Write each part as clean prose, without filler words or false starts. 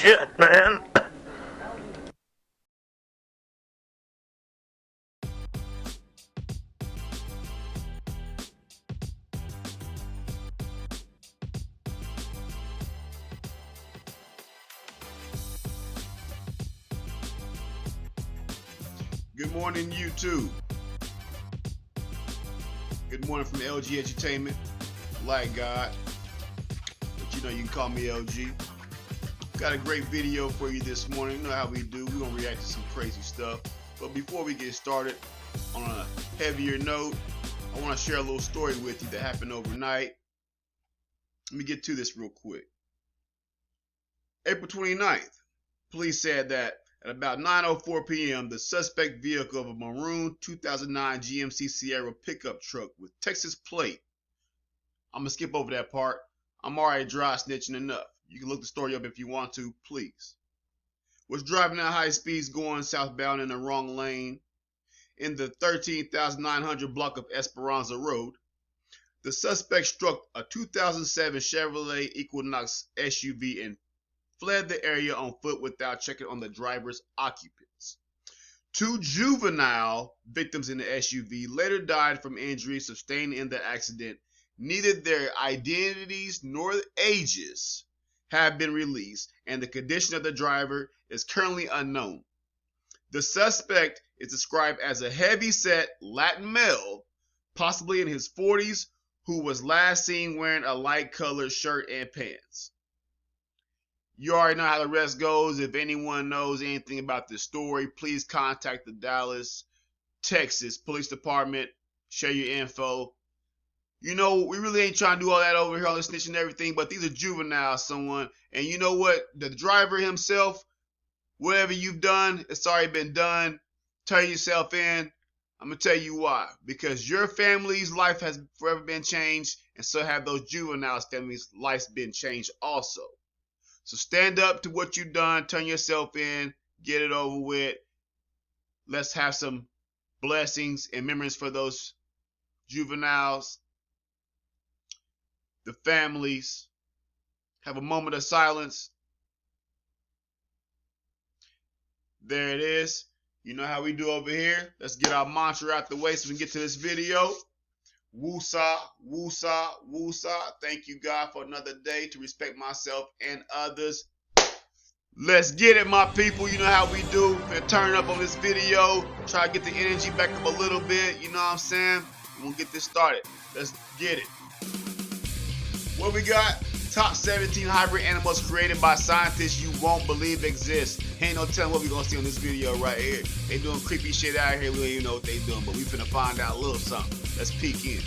shit, man. Good morning, YouTube. Good morning from LG Entertainment. Like God, but you know you can call me LG. Got a great video for you this morning. You know how we do. We're gonna react to some crazy stuff. But before we get started, on a heavier note, I want to share a little story with you that happened overnight. Let me get to this real quick. April 29th, police said that at about 9:04 p.m., the suspect vehicle of a maroon 2009 GMC Sierra pickup truck with Texas plate. I'm going to skip over that part. I'm already dry snitching enough. You can look the story up if you want to, please. Was driving at high speeds going southbound in the wrong lane in the 13,900 block of Esperanza Road. The suspect struck a 2007 Chevrolet Equinox SUV and fled the area on foot without checking on the driver's occupants. Two juvenile victims in the SUV later died from injuries sustained in the accident. Neither their identities nor ages have been released, and the condition of the driver is currently unknown. The suspect is described as a heavy-set Latin male, possibly in his 40s, who was last seen wearing a light-colored shirt and pants. You already know how the rest goes. If anyone knows anything about this story, please contact the Dallas, Texas Police Department. Share your info. You know, we really ain't trying to do all that over here, all this snitching and everything, but these are juveniles, someone. And you know what? The driver himself, whatever you've done, it's already been done. Turn yourself in. I'm going to tell you why. Because your family's life has forever been changed, and so have those juveniles' families' lives been changed also. So stand up to what you've done, turn yourself in, get it over with. Let's have some blessings and memories for those juveniles, the families. Have a moment of silence. There it is. You know how we do over here. Let's get our mantra out the way so we can get to this video. Woosah, woosah, woosah. Thank you, God, for another day to respect myself and others. Let's get it, my people. You know how we do. Gonna turn up on this video. Try to get the energy back up a little bit. You know what I'm saying? We'll get this started. Let's get it. What we got? Top 17 hybrid animals created by scientists you won't believe exist. Ain't no telling what we're gonna see on this video right here. They doing creepy shit out here. We don't even know what they doing, but we finna find out a little something. Let's peek in.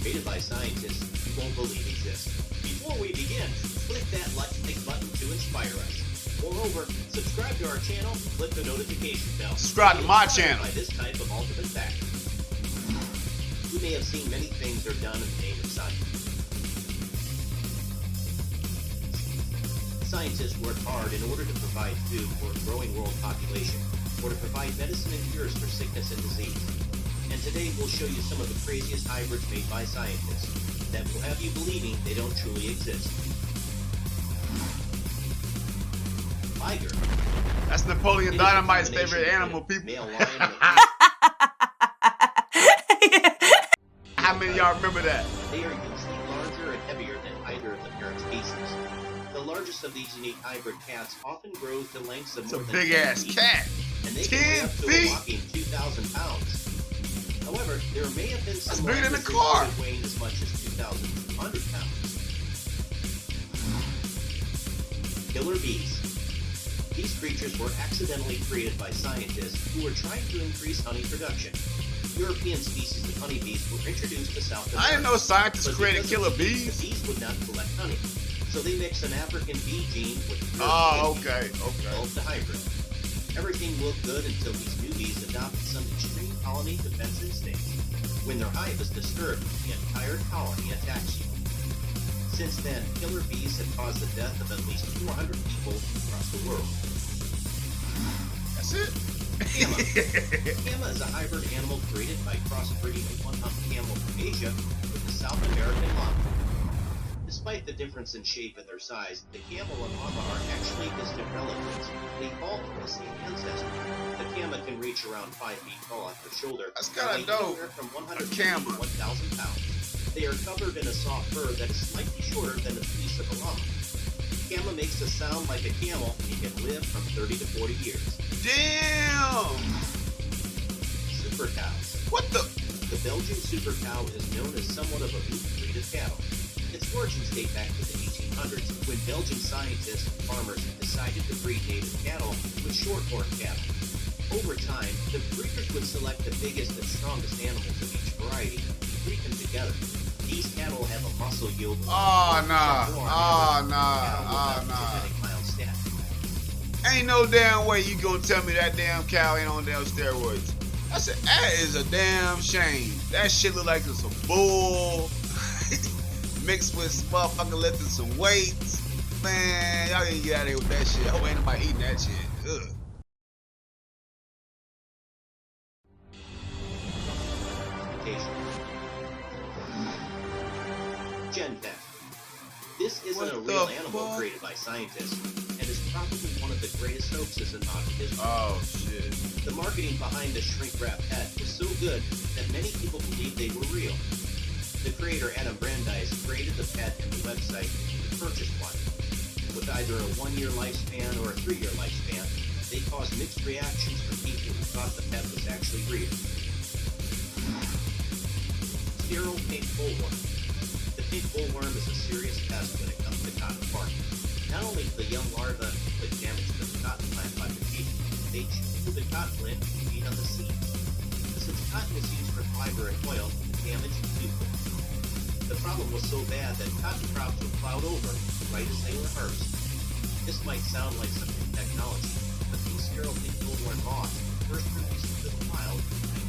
Created by scientists you won't believe exist. Before we begin, click that like button to inspire us. Moreover, subscribe to our channel and click the notification bell. Subscribe to my channel. By this type of ultimate fact. You may have seen many things are done in the name of science. Scientists work hard in order to provide food for a growing world population, or to provide medicine and cures for sickness and disease. And today we'll show you some of the craziest hybrids made by scientists that will have you believing they don't truly exist. Tiger. That's Napoleon Dynamite's favorite animal, people. Male lion. How many of y'all remember that? They are usually larger and heavier than either of the parent species. The largest of these unique hybrid cats often grows to lengths of more than 10 feet. It's a big ass cat. And they can weigh up to a whopping 2,000 pounds. However, there may have been some bigger than a car, weighing as much as 2,200 pounds. Killer bees. These creatures were accidentally created by scientists who were trying to increase honey production. European species of honeybees were introduced to South America. I didn't know scientists created killer bees. The bees would not collect honey, so they mixed an African bee gene with the hybrid. Everything looked good until these new bees adopted some extreme colony defense instincts. When their hive is disturbed, the entire colony attacks you. Since then, killer bees have caused the death of at least 400 people across the world. That's it? Gamma. Gamma is a hybrid animal created by crossbreeding a one-hump camel from Asia with the South American llama. This Despite the difference in shape and their size, the camel and llama are actually distant relatives. They fall from the same ancestor. The camel can reach around 5 feet tall at their shoulder. That's kind of dope. From 100 to 1,000 pounds. They are covered in a soft fur that is slightly shorter than the fleece of a llama. Camel makes a sound like a camel and can live from 30 to 40 years. Damn! Super cows. What the? The Belgian super cow is known as somewhat of a root breed of cattle. Its origins date back to the 1800s when Belgian scientists and farmers decided to breed native cattle with short-horn cattle. Over time, the breeders would select the biggest and strongest animals of each variety and breed them together. These cattle have a muscle yield of Ain't no damn way you gonna tell me that damn cow ain't on damn steroids. I said, that is a damn shame. That shit look like it's a bull mixed with motherfucking lifting some weights. Man, y'all need to get out of here with that shit. I hope ain't nobody eating that shit. Ugh. Gen Pet. This isn't a real animal created by scientists, and is probably one of the greatest hoaxes in modern history. Oh shit. The marketing behind the shrink-wrap pet was so good that many people believed they were real. The creator Adam Brandeis created the pet and the website to purchase one. With either a 1-year lifespan or a 3-year lifespan, they caused mixed reactions from people who thought the pet was actually real. Sterile pink bollworm. The pink bollworm is a serious pest when it comes to cotton farming. Not only do the young larvae inflict damage to the cotton plant by feeding, they chew through the cotton plant and feed on the seeds. Since cotton is used for fiber and oil, the damage is twofold. The problem was so bad that cotton crops were plowed over right as they were harvested. This might sound like some new technology, but these sterile pink bollworm moths were first released into the wild in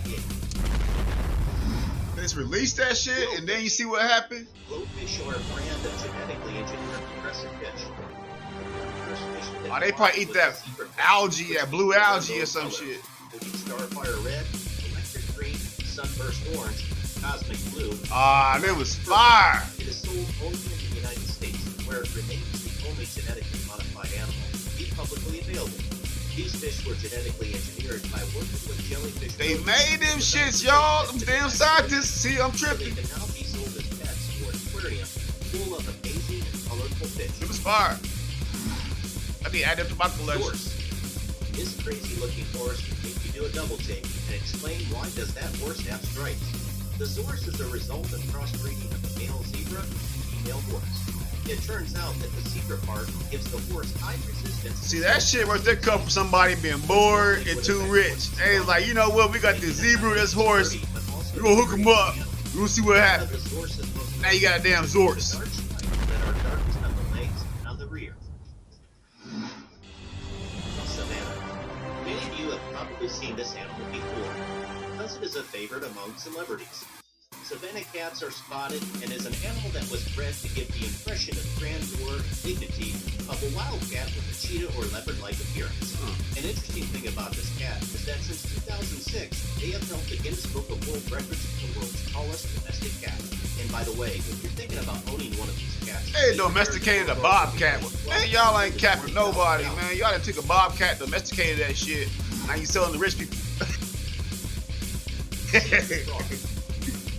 1968. They just released that shit and then you see what happened? Blowfish are a brand of genetically engineered progressive fish. Oh, they probably eat that algae, that blue algae or some shit. Starfire red, electric green, sunburst orange, cosmic blue. Ah, that was fire. It is sold only in the United States, where it remains the only genetically modified animal to be publicly available. These fish were genetically engineered by working with jellyfish. They made them shits, y'all. Them damn scientists. See, I'm tripping. They can now be sold as pets or aquarium full of amazing and colorful fish. It was fire. I need to add them to my collection. Horse. This crazy-looking horse will make you do a double take and explain why does that horse have stripes. The source is a result of crossbreeding of a male zebra and female horse. It turns out that the zebra part gives the horse high resistance. See, that shit right there come from somebody being bored and too rich. They was like, you know what, we got this zebra, this horse, we're gonna hook him up, we're gonna see what happens. Now you got a damn Zorse. Dark stripes that are darkest on the legs and on the rear. Savannah. Many of you have probably seen this animal before, because it is a favorite among celebrities. Savannah cats are spotted and is an animal that was bred to give the impression of grandeur and dignity of a wildcat with a cheetah or leopard-like appearance. An interesting thing about this cat is that since 2006, they have held the Guinness Book of World Records for the world's tallest domestic cat. And by the way, if you're thinking about owning one of these cats, They domesticated a bobcat. Man, y'all ain't capping nobody, man. Y'all done took a bobcat, domesticated that shit. Now you selling to rich people.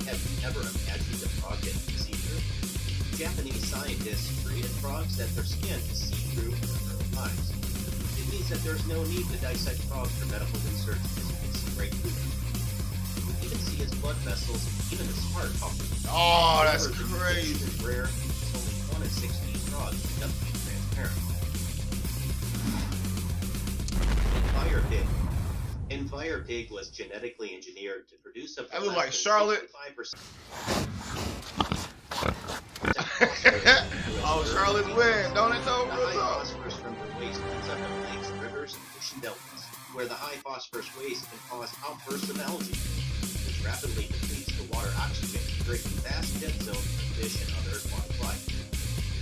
Have you ever imagined a frog that can see through? Japanese scientists created frogs that their skin is see-through in their lives. It means that there's no need to dissect frogs for medical research because you can see right through them. You can see his blood vessels, even his heart pumping. Oh, that's However, the crazy. mutation is rare. It's only 1 in 16 frogs end up being transparent. Envirepig. Envirepig was genetically engineered to produce up to That look like 5%. Charlotte. Oh, Charlotte's win, don't it though? The high phosphorus from their waste ends up in lakes, rivers, and ocean deltas, where the high phosphorus waste can cause outbursts of algae, which rapidly depletes the water oxygen, creating vast dead zones for fish and other aquatic life.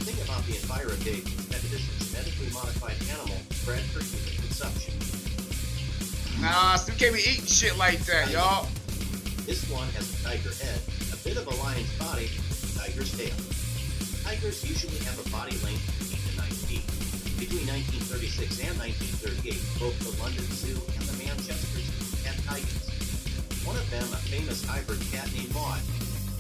The thing about the Envirepig is that it is a genetically modified animal bred for human consumption. Nah, still can't be eating shit like that, y'all. This one has a tiger head, a bit of a lion's body, and a tiger's tail. Tigers usually have a body length of 8 to 9 feet. Between 1936 and 1938, both the London Zoo and the Manchester Zoo had tigers. One of them, a famous hybrid cat named Maud.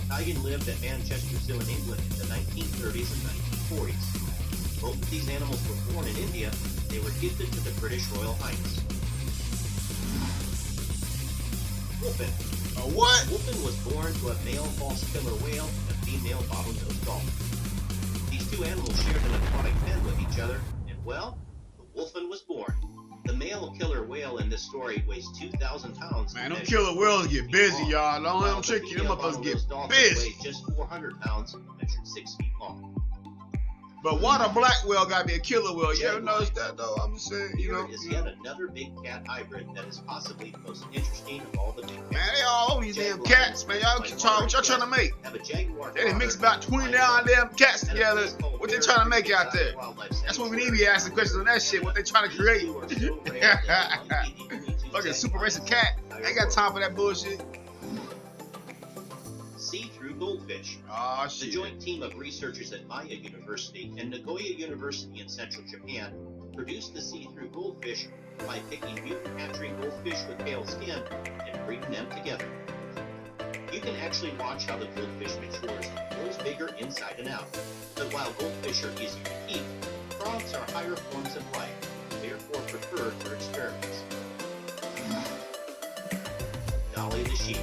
Tiger lived at Manchester Zoo in England in the 1930s and 1940s. Both of these animals were born in India. They were gifted to the British Royal Highness. Wolfen. A what? Wolfen was born to a male false killer whale and a female bottlenose dolphin. These two animals shared an aquatic pen with each other, and well, the Wolfen was born. The male killer whale in this story weighs 2,000 pounds. Man, them killer whales get busy, y'all. Don't let them trick you. Them motherfuckers get busy. Weighed just 400 pounds and measured 6 feet long. But water black whale gotta be a killer whale. You ever notice that though? I'm just saying, you know. Here is yet another big cat hybrid that is possibly the most interesting of all the big cats. Man, they all own these damn cats, man. Y'all what y'all trying to make? Have a jaguar. They done mix about 20 damn cats together. What they trying to make out there? That's what we need to be asking questions on that shit. What they trying to create? Fucking super racist cat. I ain't got time for that bullshit. See-through goldfish. Oh, The shit. joint team of researchers at Maya University and Nagoya University in central Japan produced the see-through goldfish by picking mutant hatchery goldfish with pale skin and breeding them together. You can actually watch how the goldfish matures and grows bigger inside and out. But while goldfish are easier to keep, frogs are higher forms of life, and therefore preferred for experiments. Dolly the sheep.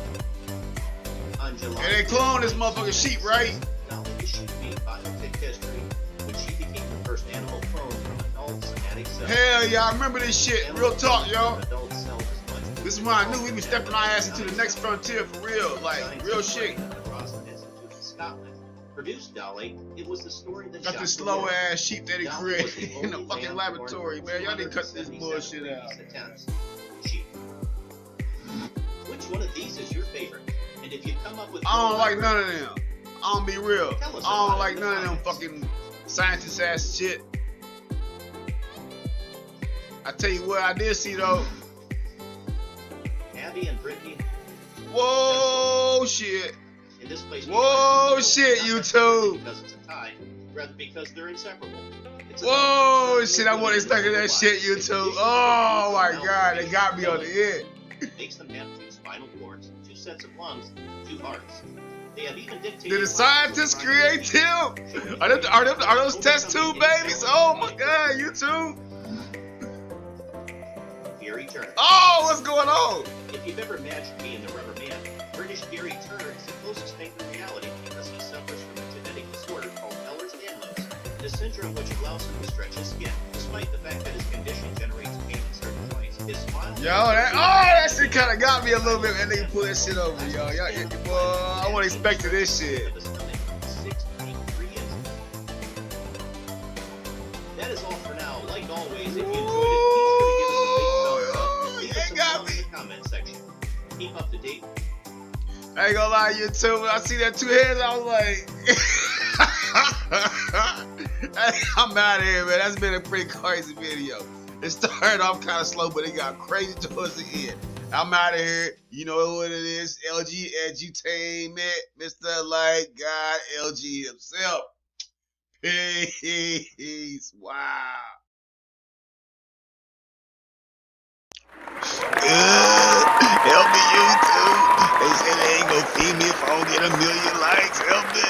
On July And they cloned this motherfucking sheep, right? Dolly the sheep made biotech history when she became the first animal cloned from adult somatic cells. Hell yeah, I remember this shit. Real talk, y'all. Adult cells is much This is when I knew we be stepping our ass into the next frontier for real. Like, real shit. Scotland produced Dolly. It was the story that Got this slow ass sheep that he created in the fucking laboratory, man. Y'all need to cut this bullshit out. Sheep. Which one of these is your favorite? And if you come up with I don't like none of them. I don't be real. I don't like none of them fucking scientist ass shit. I tell you what I did see though. Abby and Brittany. Whoa shit. In this place, whoa shit, YouTube. Because it's a tie, rather because they're inseparable. Whoa shit, I wasn't expecting that shit, YouTube. Oh my god, they got me on the end. Makes them have 2 spinal cords, 2 sets of lungs, 2 hearts. They have even dictated. Did the scientists create them? Are those test tube babies? Oh my god, YouTube. Gary Turner. Oh, what's going on? If you've ever imagined being the rubber man, British Gary Turner is the closest thing to reality because he suffers from a genetic disorder called Ehlers-Danlos, the syndrome which allows him to stretch his skin, despite the fact that his condition generates pain in certain joints. His smile. Yo, that shit kind of got me a little bit. And they pull that shit over, yo. Boy, I wasn't expecting this shit. That is all for now. Like always, if you enjoyed it, be sure to give us a big thumbs up. Leave us some comments in the comment section. Keep up to date. I ain't gonna lie, YouTube. When I see that 2 heads, I was like, I'm out of here, man. That's been a pretty crazy video. It started off kind of slow, but it got crazy towards the end. I'm out of here. You know what it is. LG Edutainment, Mr. Light God, LG himself. Peace. Wow. Help me, YouTube. They say they ain't gonna feed me if I don't get 1,000,000 likes. Help me.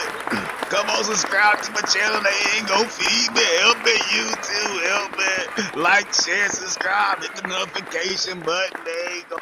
Come on, subscribe to my channel. They ain't gonna feed me. Help me, YouTube. Help me. Like, share, subscribe. Hit the notification button. They ain't gonna